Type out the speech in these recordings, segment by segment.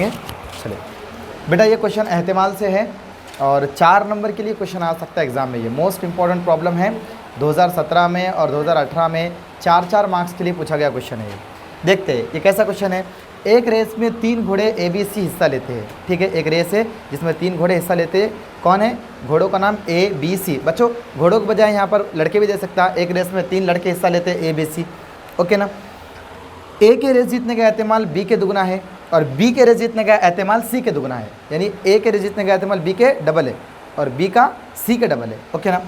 चलिए बेटा, ये क्वेश्चन एहतिमाल से है और 4 नंबर के लिए क्वेश्चन आ सकता है एग्ज़ाम में। ये मोस्ट इंपॉर्टेंट प्रॉब्लम है, 2017 में और 2018 में 4-4 मार्क्स के लिए पूछा गया क्वेश्चन है। ये देखते हैं ये कैसा क्वेश्चन है। एक रेस में 3 घोड़े ABC हिस्सा लेते हैं, ठीक है। एक रेस है जिसमें 3 घोड़े हिस्सा लेते हैं। कौन है? घोड़ों का नाम ABC। बच्चों, घोड़ों के बजाय यहाँ पर लड़के भी दे सकता है। एक रेस में 3 लड़के हिस्सा लेते हैं ABC, ओके ना। A के रेस जीतने का एहतिमाल B के दुगना है और B के रेस जीतने का एहतिमाल C के दुगना है। यानी A के रेस जीतने का एहतिमाल B के डबल है और B का C के डबल है, ओके ना।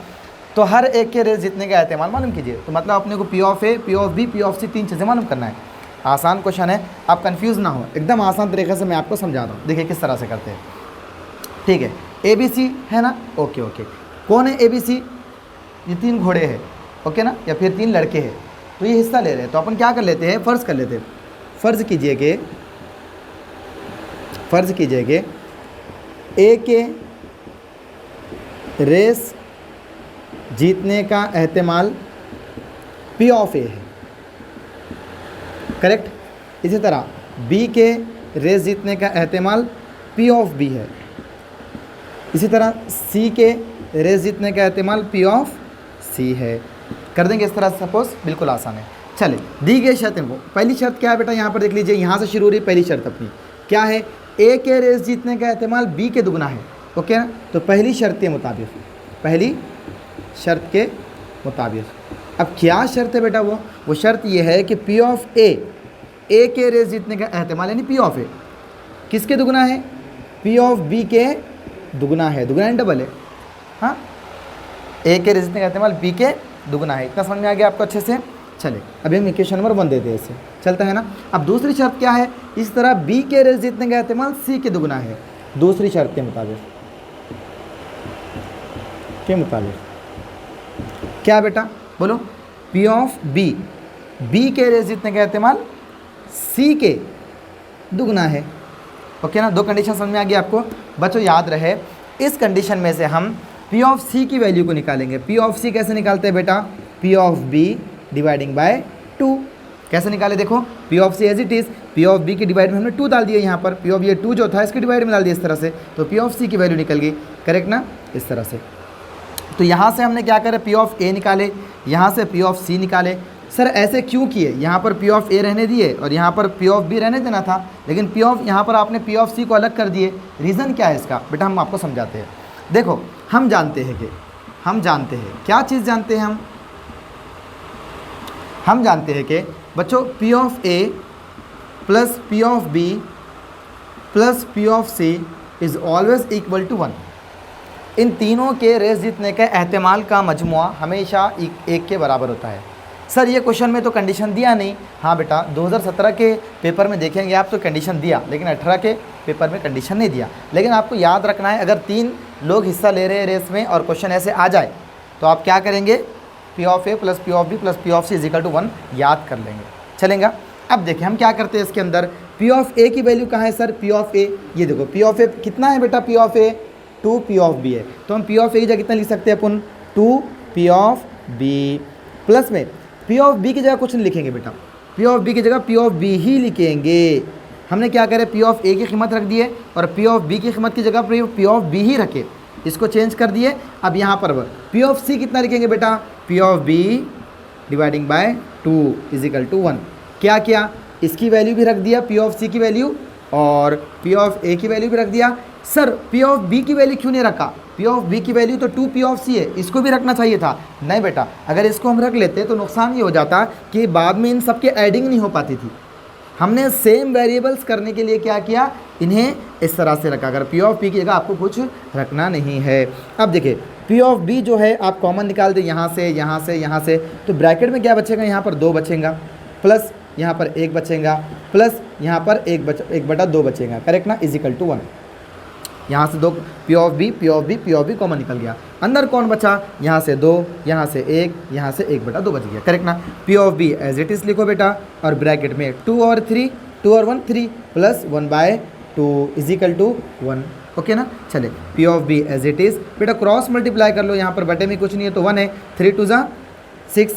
तो हर एक के रेस जीतने का एहतिमाल मालूम कीजिए। तो मतलब अपने को P of A, P of B, P of C 3 चीज़ें मालूम करना है। आसान क्वेश्चन है, आप कंफ्यूज ना हो, एकदम आसान तरीके से मैं आपको समझा रहा हूँ। देखिए किस तरह से करते हैं, ठीक है। ABC है ना, ओके ओके। कौन है ABC? ये 3 घोड़े हैं, ओके ना, या फिर 3 लड़के हैं। तो ये हिस्सा ले रहे हैं। तो अपन क्या कर लेते हैं, फ़र्ज़ कर लेते हैं। फ़र्ज़ कीजिए कि A के रेस जीतने का एहतिमाल P ऑफ A है, करेक्ट। इसी तरह B के रेस जीतने का एहतिमाल P ऑफ B है। इसी तरह C के रेस जीतने का एहतिमाल P ऑफ C है। कर देंगे इस तरह से सपोज, बिल्कुल आसान है। चलिए, दी गई शर्तें वो पहली शर्त क्या है बेटा, यहाँ पर देख लीजिए, यहाँ से शुरू हो रही पहली शर्त अपनी क्या है, A के रेस जीतने का एहतिमाल B के दुगना है, ओके ना। तो पहली शर्त के मुताबिक अब क्या शर्त है बेटा, वो शर्त ये है कि P ऑफ A के रेस जीतने का एहतिमाल यानी P ऑफ A किसके दुगना है, P ऑफ B के दुगना है। दुगना एंड डबल है, हाँ। A के रेस जीतने का एहतिमाल B के दुगना है। इतना समझ में आ गया आपको अच्छे से। चलिए, अभी हम इक्वेशन नंबर 1 देते हैं, इसे चलता है ना। अब दूसरी शर्त क्या है, इस तरह B के रेस जीतने का एहतिमाल C के दुगना है। दूसरी शर्त के मुताबिक क्या बेटा, बोलो। P ऑफ B के रेस जीतने का एहतिमाल C के दुगना है, ओके ना। 2 कंडीशन समझ में आ गई आपको। बच्चों याद रहे, इस कंडीशन में से हम P ऑफ C की वैल्यू को निकालेंगे। P ऑफ C कैसे निकालते हैं बेटा, P of B dividing by 2। कैसे निकाले, देखो P of C as it is, P of B की डिवाइड में हमने 2 डाल दिया यहाँ पर। P ऑफ ये 2 जो था इसके डिवाइड में डाल दिया इस तरह से, तो P ऑफ C की वैल्यू निकल गई, करेक्ट ना, इस तरह से। तो यहाँ से हमने क्या करा, P ऑफ A निकाले, यहाँ से P ऑफ C निकाले। सर ऐसे क्यों किए, यहाँ पर P ऑफ A रहने दिए और यहाँ पर P ऑफ B रहने देना था, लेकिन यहाँ पर आपने P ऑफ C को अलग कर दिए। रीज़न क्या है इसका बेटा, हम आपको समझाते हैं। देखो, हम जानते हैं क्या चीज़ जानते हैं हम जानते हैं कि बच्चों P of A plus P of B plus P of C is always equal to 1। इन तीनों के रेस जीतने के एहतिमाल का मजमुआ हमेशा 1 के बराबर होता है। सर ये क्वेश्चन में तो कंडीशन दिया नहीं। हाँ बेटा, 2017 के पेपर में देखेंगे आप तो कंडीशन दिया, लेकिन 18 के पेपर में कंडीशन नहीं दिया। लेकिन आपको याद रखना है, अगर 3 लोग हिस्सा ले रहे हैं रेस में और क्वेश्चन ऐसे आ जाए तो आप क्या करेंगे, P of A plus P of B plus P of C is equal to 1 याद कर लेंगे, चलेगा। अब देखिए हम क्या करते हैं इसके अंदर, P ऑफ A की वैल्यू कहाँ है सर, P ऑफ A, ये देखो P ऑफ A कितना है बेटा, P of A 2 P of B है। तो हम P ऑफ A की जगह कितना लिख सकते हैं अपन, 2 P ऑफ B प्लस में P ऑफ B की जगह कुछ नहीं लिखेंगे बेटा, P ऑफ B की जगह P ऑफ B ही लिखेंगे। हमने क्या करे, P ऑफ A की कीमत रख दिए और P ऑफ B की कीमत की जगह P ऑफ B ही रखे, इसको चेंज कर दिए। अब यहाँ पर P ऑफ C कितना लिखेंगे बेटा, P of B dividing by 2 is equal to 1। क्या किया, इसकी वैल्यू भी रख दिया P ऑफ C की वैल्यू और P ऑफ A की वैल्यू भी रख दिया। सर P ऑफ B की वैल्यू क्यों नहीं रखा, P ऑफ B की वैल्यू तो 2 P ऑफ C है, इसको भी रखना चाहिए था। नहीं बेटा, अगर इसको हम रख लेते तो नुकसान ये हो जाता कि बाद में इन सब के एडिंग नहीं हो पाती थी। हमने सेम वेरिएबल्स करने के लिए क्या किया, इन्हें इस तरह से रखा। अगर P ऑफ P की जगह आपको कुछ रखना नहीं है। अब देखिए P ऑफ B जो है आप कॉमन निकाल दें, यहाँ से, तो ब्रैकेट में क्या बचेगा, यहाँ पर 2 बचेगा प्लस यहाँ पर 1 बचेगा प्लस यहाँ पर 1/2 बचेगा, करेक्ट ना, इजिकल टू 1। यहाँ से 2 P ऑफ B कॉमन निकल गया। अंदर कौन बचा, यहाँ से 2, यहाँ से 1, यहाँ से 1/2 बच गया, करेक्ट ना। P of B as it is लिखो बेटा और ब्रैकेट में 2 और 1 3 प्लस 1/2 इजिकल टू 1, ओके ना। चले P of B as it is बेटा क्रॉस मल्टीप्लाई कर लो, यहाँ पर बटे में कुछ नहीं है तो 1 है, 3 2 6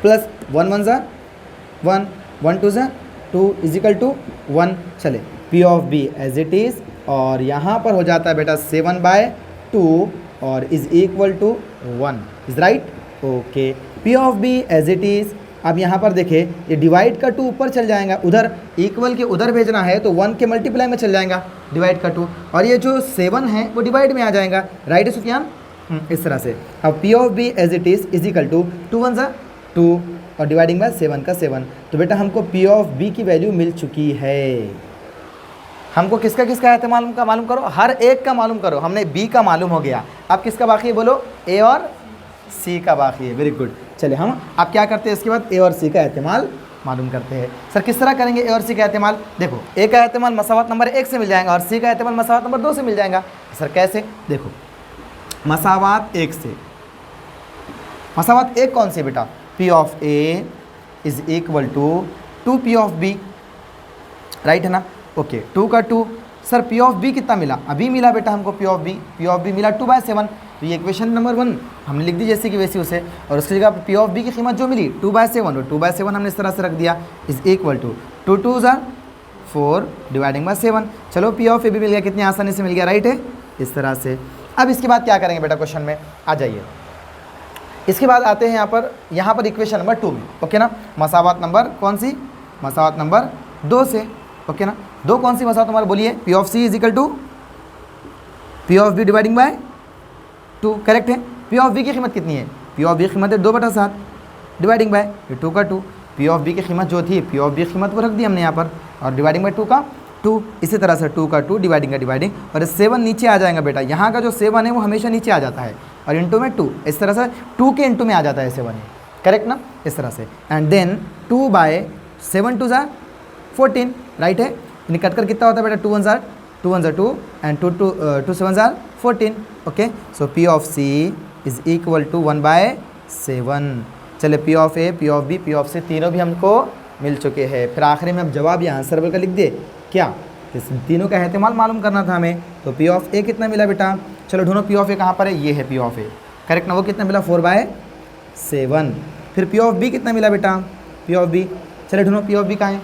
प्लस 1 1 1 1 2 2 इजिकल टू 1। चले P of B as it is, और यहाँ पर हो जाता है बेटा 7/2 और is equal to 1, is right. Okay, P of B as it is. अब यहाँ पर देखें, ये डिवाइड का 2 ऊपर चल जाएगा, उधर इक्वल के उधर भेजना है तो 1 के मल्टीप्लाई में चल जाएगा डिवाइड का 2, और ये जो 7 है वो डिवाइड में आ जाएगा, राइट है सुफियान। इस तरह से अब P of B as it is equal to 2 1 2 और डिवाइडिंग बाय 7 का 7। तो बेटा हमको पी ऑफ बी की वैल्यू मिल चुकी है। हमको किसका किसका है मालूम करो, हर एक का मालूम करो। हमने बी का मालूम हो गया, अब किसका बाकी है बोलो, ए और सी का बाकी है। Very good. चलिए हम अब क्या करते हैं, इसके बाद ए और सी का एहतिमाल मालूम करते हैं। सर किस तरह करेंगे ए और सी का एहतिमाल? देखो, ए का एहतिमाल मसावत नंबर 1 से मिल जाएगा और सी का एहतिमाल मसावत नंबर 2 से मिल जाएगा। सर कैसे? देखो, मसावत 1 से, मसावत 1 कौन सी बेटा? P of A is equal to 2 P of B, right है ना। ओके, 2 का 2। सर पी ऑफ बी कितना मिला? अभी मिला बेटा हमको पी ऑफ बी मिला 2/7। तो ये इक्वेशन नंबर 1 हमने लिख दी जैसे कि वैसी उसे, और उसकी जगह पी ऑफ बी की कीमत जो मिली 2/7, और 2/7 हमने इस तरह से रख दिया, is equal to 2 2 4 dividing by 7। चलो पी ऑफ ए भी मिल गया, कितनी आसानी से मिल गया, राइट है, इस तरह से। अब इसके बाद क्या करेंगे बेटा, क्वेश्चन में आ जाइए। इसके बाद आते हैं यहाँ पर इक्वेशन नंबर 2 में, ओके ना। मसावत नंबर कौन सी? मसावत नंबर 2 से, ओके ना। 2 कौन सी मसावत नंबर बोलिए? P of C is equal to P of B dividing by 2, correct है। पी ऑफ बी की कीमत कितनी है? पी ऑफ बी की कीमत है 2/7 डिवाइडिंग बाय 2 का 2। पी ऑफ बी की कीमत जो थी, पी ऑफ बी की कीमत वो रख दी हमने यहाँ पर, और डिवाइडिंग बाय 2 का 2। इसी तरह से 2 का 2 डिवाइडिंग का डिवाइडिंग, और 7 नीचे आ जाएगा बेटा। यहाँ का जो 7 है वो हमेशा नीचे आ जाता है, और इंटू में 2, इस तरह से 2 के इंटू में आ जाता है 7, करेक्ट ना, इस तरह से। एंड देन 2/7 2 14, राइट है। यानी कट कर कितना होता है बेटा? 2 1 2 and 2 7 14, okay. So P of C is equal to 1/7। चले P of A, P of B, P of C तीनों भी हमको मिल चुके हैं। फिर आखिरी में हम जवाब या आंसर बोलकर लिख दे क्या? इस तीनों का एहतिमाल मालूम करना था हमें। तो पी ऑफ ए कितना मिला बेटा? चलो ढूंढो पी ऑफ ए कहाँ पर है, ये है पी ऑफ ए, करेक्ट ना। वो कितना मिला? 4/7। फिर पी ऑफ बी कितना मिला बेटा? पी ऑफ बी, चले ढूंढो पी ऑफ बी कहाँ है?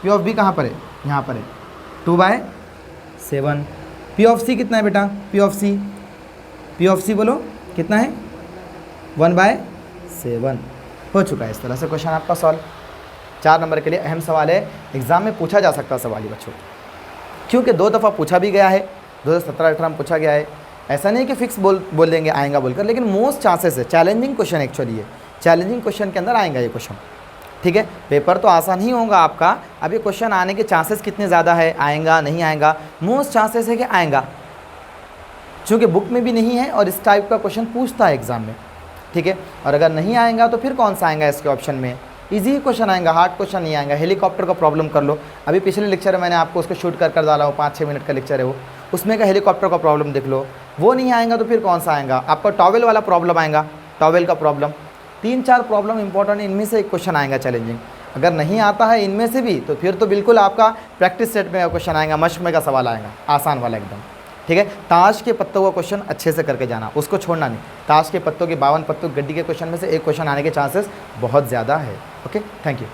पी ऑफ बी कहाँ पर है? यहाँ पर है, 2/7। पी ऑफ सी कितना है बेटा? पी ऑफ सी बोलो कितना है? 1/7 हो चुका है। इस तरह से क्वेश्चन आपका सॉल्व। 4 नंबर के लिए अहम सवाल है, एग्जाम में पूछा जा सकता सवाल ही बच्चों, क्योंकि 2 दफ़ा पूछा भी गया है, 2017-18 में पूछा गया है। ऐसा नहीं कि फिक्स बोल देंगे आएगा बोलकर, लेकिन मोस्ट चांसेस है, चैलेंजिंग क्वेश्चन एक्चुअली है, चैलेंजिंग क्वेश्चन के अंदर आएगा ये क्वेश्चन, ठीक है। पेपर तो आसान ही होगा आपका। अब ये क्वेश्चन आने के चांसेस कितने ज़्यादा है, आएगा नहीं आएगा? मोस्ट चांसेस है कि आएगा, क्योंकि बुक में भी नहीं है और इस टाइप का क्वेश्चन पूछता है एग्जाम में, ठीक है। और अगर नहीं आएगा तो फिर कौन सा आएगा इसके ऑप्शन में? इजी क्वेश्चन आएगा, हार्ड क्वेश्चन नहीं आएगा। हेलीकॉप्टर का प्रॉब्लम कर लो, अभी पिछले लेक्चर में मैंने आपको उसको शूट कर डाला हो, 5-6 मिनट का लेक्चर है वो, उसमें का हेलीकॉप्टर का प्रॉब्लम देख लो। वो नहीं आएगा तो फिर कौन सा आएगा? आपका टॉवेल वाला प्रॉब्लम आएगा, टॉवेल का प्रॉब्लम। 3-4 प्रॉब्लम इंपॉर्टेंट, इनमें से एक क्वेश्चन आएगा चैलेंजिंग। अगर नहीं आता है इनमें से भी तो फिर तो बिल्कुल आपका प्रैक्टिस सेट में क्वेश्चन आएगा, मश्क में का सवाल आएगा, आसान वाला एकदम, ठीक है। ताश के पत्तों का क्वेश्चन अच्छे से करके जाना, उसको छोड़ना नहीं। ताश के पत्तों के 52 पत्तों गड्डी के क्वेश्चन में से एक क्वेश्चन आने के चांसेस बहुत ज़्यादा है। Okay, thank you.